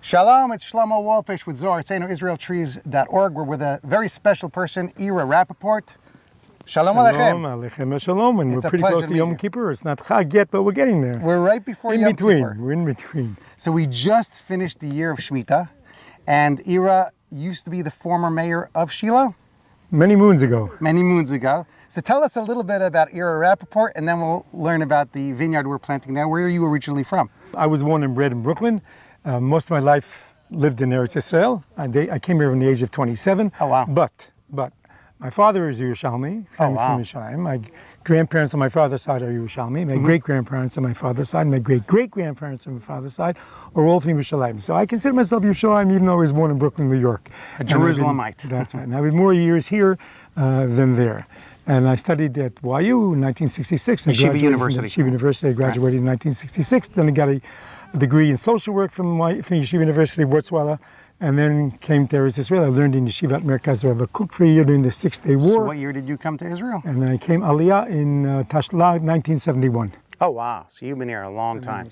Shalom, it's Shlomo Wallfish with IsraelTrees.org. We're with a very special person, Ira Rappaport. Shalom Aleichem. Aleichem Shalom, and we're pretty close to Yom Kippur. It's not Chag yet, but we're getting there. We're right before Yom Kippur. We're in between. So we just finished the year of Shmitta, and Ira used to be the former mayor of Shilo. Many moons ago. Many moons ago. So tell us a little bit about Ira Rappaport, and then we'll learn about the vineyard we're planting now. Where are you originally from? I was born and bred in Brooklyn. Most of my life lived in Eretz Israel. I came here from the age of 27. Oh, wow. But my father is Yerushalmi, from Yerushalayim. My grandparents on my father's side are Yerushalmi. My great-grandparents on my father's side, my great-great-grandparents on my father's side are all from Yerushalayim. So I consider myself Yerushalayim, even though I was born in Brooklyn, New York. A Jerusalemite. That's right. And I was more years here than there. And I studied at YU in 1966. Yeshiva University. Yeshiva University. I graduated in 1966. Then I got a degree in social work from Yeshiva University, Wurzweiler, and then came to Eretz Israel. I learned in Yeshivat Merkaz Rav Kook for a year during the 6-Day War. So what year did you come to Israel? And then I came Aliyah in Tashlah, 1971. Oh, wow. So you've been here a long time.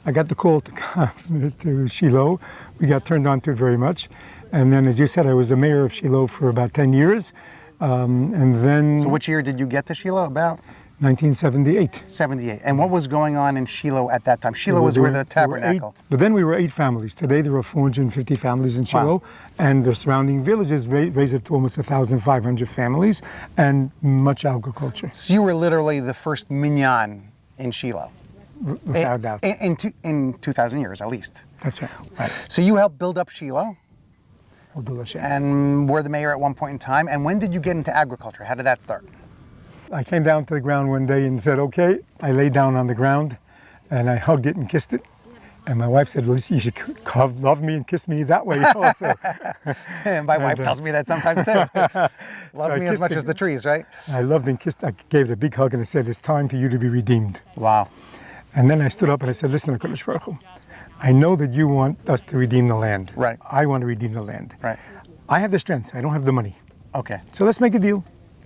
I got the call to come to Shilo. We got turned on to it very much. And then, as you said, I was a mayor of Shilo for about 10 years. And then... So which year did you get to Shilo? About? 1978. 78. And what was going on in Shilo at that time? Shilo was where the tabernacle. But then we were 8 families. Today there are 450 families in Shilo, and the surrounding villages raised it to almost 1,500 families, and much agriculture. So you were literally the first minyan in Shilo. Without doubt. In 2,000 years, at least. That's right. So you helped build up Shilo, Hashem. and were the mayor at one point in time. And when did you get into agriculture? How did that start? I came down to the ground one day and said, okay. I laid down on the ground and I hugged it and kissed it. And my wife said, listen, you should love me and kiss me that way also. And my wife tells me that sometimes too. Love me as much as the trees, right? I loved and kissed. I gave it a big hug and I said, it's time for you to be redeemed. Wow. And then I stood up and I said, listen, HaKadosh Baruch Hu, I know that you want us to redeem the land. Right. I want to redeem the land. Right. I have the strength. I don't have the money. Okay. So let's make a deal.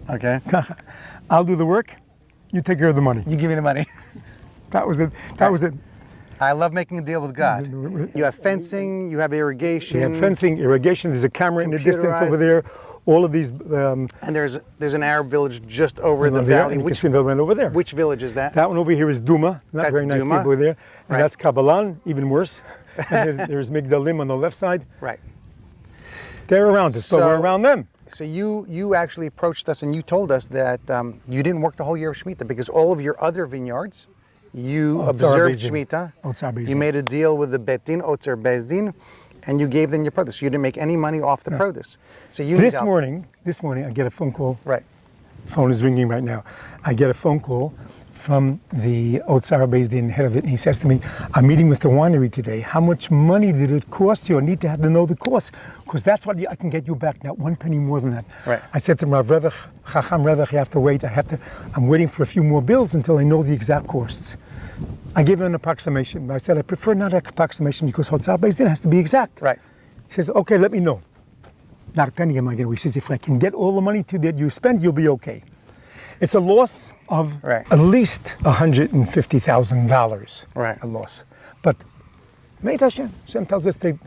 Okay. I'll do the work. You take care of the money. You give me the money. That was it. That was it. I love making a deal with God. You have fencing, you have irrigation. We have fencing, irrigation. There's a camera in the distance over there. All of these. And there's an Arab village just over the valley. Which one over there? Which village is that? That one over here is Duma. Not very nice people over there. And that's Kabbalan, even worse. And there's Migdalim on the left side. Right. They're around us, but we're around them. So you actually approached us and you told us that you didn't work the whole year of Shmitta because all of your other vineyards, you observed Shmitta. You made a deal with the Bet Din, Otzer Beis Din, and you gave them your produce. You didn't make any money off the produce. So you this morning I get a phone call. Right. Phone is ringing right now. I get a phone call from the Otzer Beis Din, head of it, and he says to me, I'm meeting with the winery today. How much money did it cost you? I need to have to know the cost, because that's what I can get you back, not 1 penny more than that. Right. I said to him, Rav Revach, Chacham Revach, you have to wait. I'm waiting for a few more bills until I know the exact costs. I gave him an approximation, but I said, I prefer not an approximation because Otzer Beis Din has to be exact. Right. He says, okay, let me know. Not a penny am I getting. He says, if I can get all the money that you spend, you'll be okay. It's a loss of at least $150,000. Right. A loss. But Meit Hashem tells us to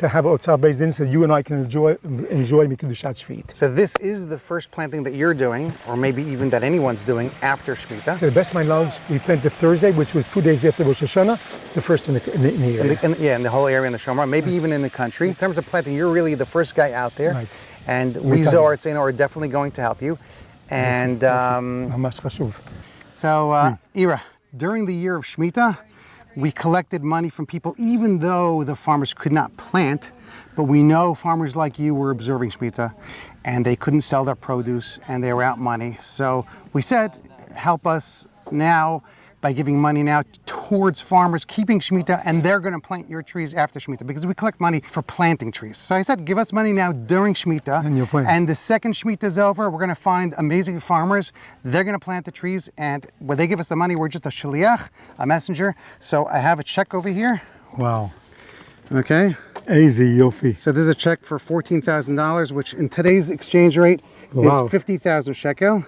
have Otzer Beis Din so you and I can enjoy Mikudushat Shvi'it. So this is the first planting that you're doing, or maybe even that anyone's doing after Shmitta. To the best of my knowledge, we planted Thursday, which was 2 days after Rosh Hashanah, the first in the area. In the whole area in the Shomron, maybe even in the country. In terms of planting, you're really the first guy out there. Right. And we IsraelTrees are definitely going to help you. And so, Ira, during the year of Shmitta, we collected money from people, even though the farmers could not plant, but we know farmers like you were observing Shmitta, and they couldn't sell their produce, and they were out money. So we said, help us now by giving money now towards farmers keeping Shmitta, and they're going to plant your trees after Shmitta because we collect money for planting trees. So I said, give us money now during Shmitta, and the second Shmitta is over, we're going to find amazing farmers. They're going to plant the trees, and when they give us the money, we're just a shliach, a messenger. So I have a check over here. Wow. Okay. Easy, Yofi. So this is a check for $14,000, which in today's exchange rate is 50,000 shekel.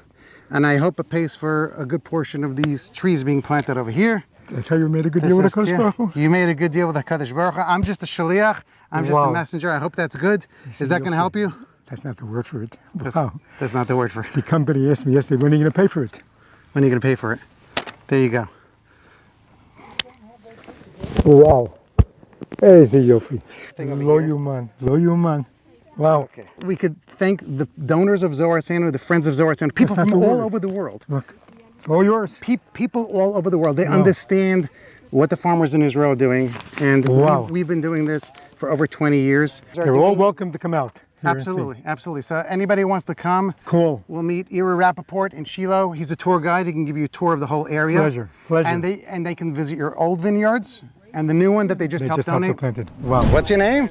And I hope it pays for a good portion of these trees being planted over here. Did I tell you we made a good This deal with is the to Baruch you. Hu? You made a good deal with HaKadosh Baruch Hu. I'm just a shaliach. I'm just a Wow. messenger. I hope that's good. Is that going to help you? That's not the word for it. That's, Wow. that's not the word for it. The company asked me yesterday, when are you going to pay for it? When are you going to pay for it? There you go. Wow. איזה יופי. Thing over לא here. יאומן, לא יאומן. Wow. Okay. We could thank the donors of Zohar Sanu, the friends of Zohar Sanu, people That's from not the all word. over the world. Look, it's all yours. People all over the world. They Wow. understand what the farmers in Israel are doing. And Wow. we've been doing this for over 20 years. You're all welcome to come out. here and see. Absolutely, absolutely. So anybody who wants to come, Cool. we'll meet Ira Rappaport in Shilo. He's a tour guide. He can give you a tour of the whole area. Pleasure, pleasure. And they can visit your old vineyards and the new one that they just They helped just helped donate. planted. Wow. What's your name?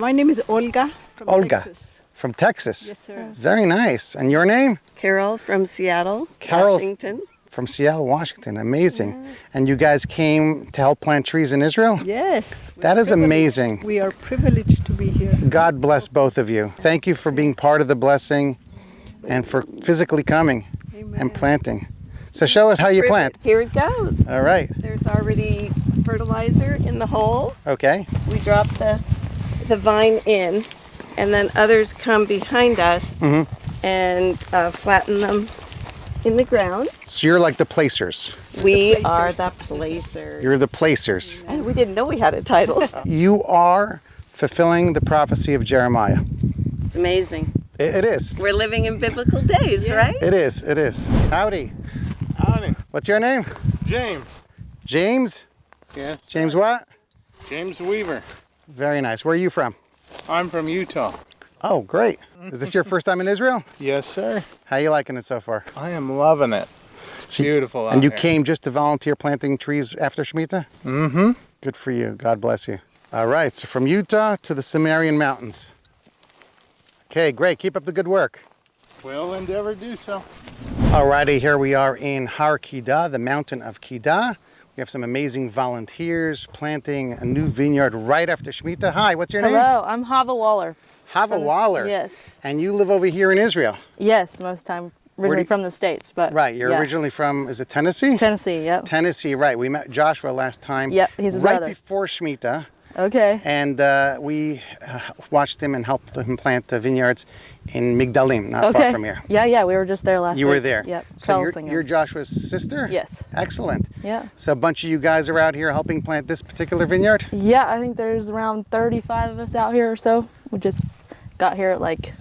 My name is Olga from Olga. Texas. From Texas. Yes, sir. Very nice. And your name? Carol from Seattle, Carol. Washington. From Seattle, Washington. Amazing. And you guys came to help plant trees in Israel? Yes. That is amazing. We are privileged to be here. God bless both of you. Thank you for being part of the blessing and for physically coming and planting. So show us how you plant. Here it goes. All right. There's already fertilizer in the holes. Okay. We drop the vine in, and then others come behind us and flatten them in the ground. So you're like the placers. We are the placers. You're the placers. And we didn't know we had a title. You are fulfilling the prophecy of Jeremiah. It's amazing. It is. We're living in biblical days, right? It is. It is. Howdy. Howdy, What's your name? James. James? Yes. James what? James Weaver. Very nice. Where are you from? I'm from Utah. Oh, great. Is this your first time in Israel? Yes, sir. How you liking it so far? I am loving it. It's So- beautiful out And you here. came just to volunteer planting trees after Shmitta? Mm-hmm. Good for you. God bless you. All right. So from Utah to the Sumerian Mountains. Okay, great. Keep up the good work. We'll endeavor to do so. Alrighty, here we are in Har Kida, the mountain of Kida. We have some amazing volunteers planting a new vineyard right after Shmitta. Hi, what's your name? Hello, I'm Hava Waller. Hava Waller. Yes. And you live over here in Israel. Yes, most time originally do- from the States, but Right, you're yeah. originally from, is it Tennessee? Tennessee, yep. Tennessee, right. We met Joshua last time. Yep, he's a right brother. before Shmitta. Okay. And we watched him and helped him plant the vineyards in Migdalim, not Okay. far from here. Yeah, we were just there last You week. were there. Yep. So Trellising you're them. Joshua's sister? Yes. Excellent. Yeah. So a bunch of you guys are out here helping plant this particular vineyard? Yeah, I think there's around 35 of us out here or so. We just got here at like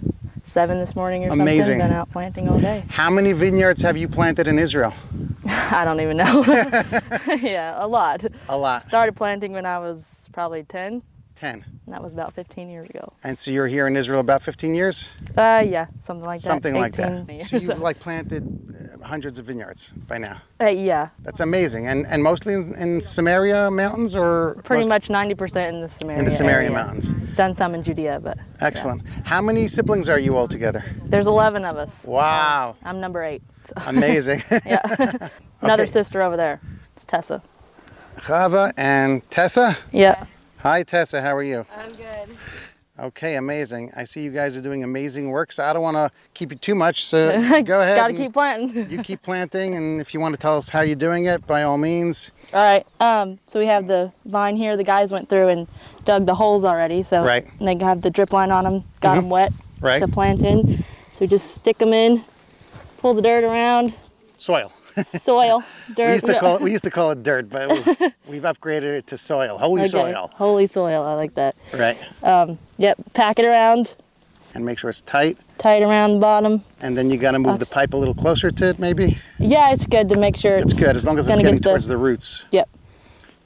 7 this morning or Amazing. something. Been out planting all day. How many vineyards have you planted in Israel? I don't even know. Yeah, a lot. A lot. Started planting when I was probably 10. 10. And that was about 15 years ago. And so you're here in Israel about 15 years? Yeah, something like that. Something like that. 18. So you've like planted hundreds of vineyards by now. Yeah, That's amazing. And mostly in Samaria mountains or? pretty most- much 90% in the Samaria In the Samaria area. mountains. Done some in Judea, but Excellent. How many siblings are you all together? there's 11 of us. Wow. I'm number 8. So. Amazing. Yeah. Another Okay. sister over there. It's Tessa. Chava and Tessa? Yeah. Hi Tessa, how are you? I'm good. Okay, amazing. I see you guys are doing amazing work, so I don't want to keep you too much, so go ahead. Gotta and keep planting. You keep planting, and if you want to tell us how you're doing it, by all means. All right. So we have the vine here. The guys went through and dug the holes already. So Right. and they have the drip line on them. Got them wet Right. to plant in. So we just stick them in, pull the dirt around, Soil. soil, dirt. We used to call it dirt, but we've upgraded it to soil, holy Okay. soil. Holy soil. I like that. Right. Yep. Pack it around, And make sure it's tight, tight around the bottom. and then you got to move the pipe a little closer to it, maybe. Yeah, it's good to make sure It's good as long as it's gonna getting get the- towards the roots. Yep.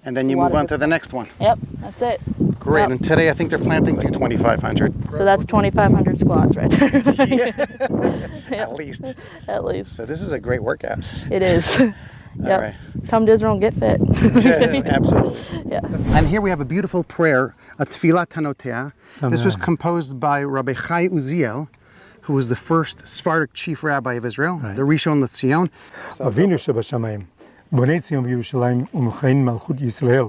And then you Water move on gets- to the next one. Yep. That's it. Great. Yep. And today I think they're planting like 2,500 So that's 2,500 squats right there. at least. At least. So this is a great workout. It is. Yep. All right. Come to Israel and get fit. Absolutely. Yeah. And here we have a beautiful prayer, a Tfilat Hanotea. This was Amen. composed by Rabbi Chai Uziel, who was the first Sephardic chief rabbi of Israel, the Rishon LeZion. אבינו שבשמיים, בונה ציון בירושלים ומכהן מלכות ישראל,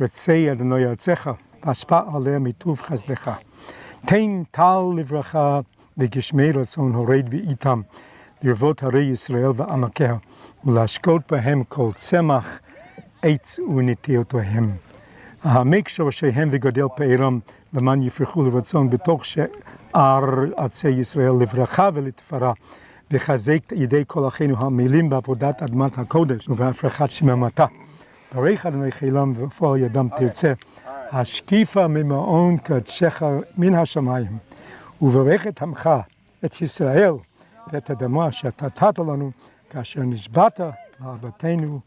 רצי אדוני ארצך, והשפע עליה מטוב חסדך. תן טל לברכה וגשמי רצון הורד באיתם, לרבות הרי ישראל ועמקיה, ולהשקות בהם כל צמח עץ ונטיותיהם. העמק שורשיהם וגדל פארם למען יפרחו לרצון בתוך שאר ארצי ישראל לברכה ולתפארה. וחזק ידי כל אחינו העמלים בעבודת אדמת הקודש ובהפרחת שממתה. ברך אדוני חילם ופועל ידם תרצה. השקיפה ממעון קדשך מן השמיים. וברך את עמך, את ישראל, ואת אדמה שאתה נתת לנו, כאשר נשבעת לאבותינו.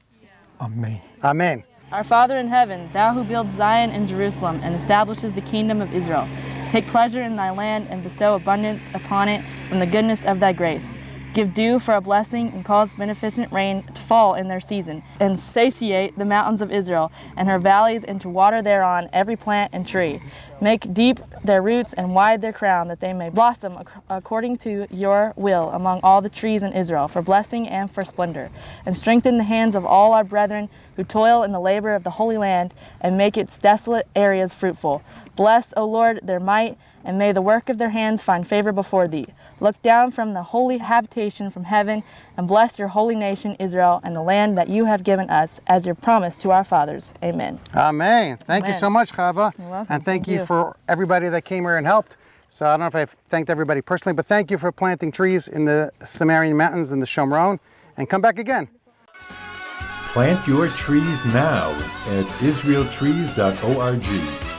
אמן. Amen. Our Father in heaven, thou who builds Zion and Jerusalem and establishes the kingdom of Israel, take pleasure in thy land and bestow abundance upon it from the goodness of thy grace. Give dew for a blessing and cause beneficent rain to fall in their season, and satiate the mountains of Israel and her valleys, and to water thereon every plant and tree. Make deep their roots and wide their crown, that they may blossom according to your will among all the trees in Israel, for blessing and for splendor. And strengthen the hands of all our brethren who toil in the labor of the Holy Land, and make its desolate areas fruitful. Bless, O Lord, their might, and may the work of their hands find favor before thee. Look down from the holy habitation from heaven, and bless your holy nation Israel and the land that you have given us as your promise to our fathers. Amen. Amen. Thank you Amen. so much, Chava. You're welcome. And thank Thank you you. for everybody that came here and helped. So I don't know if I've thanked everybody personally, but thank you for planting trees in the Samarian Mountains and the Shomron. And come back again. Plant your trees now at IsraelTrees.org.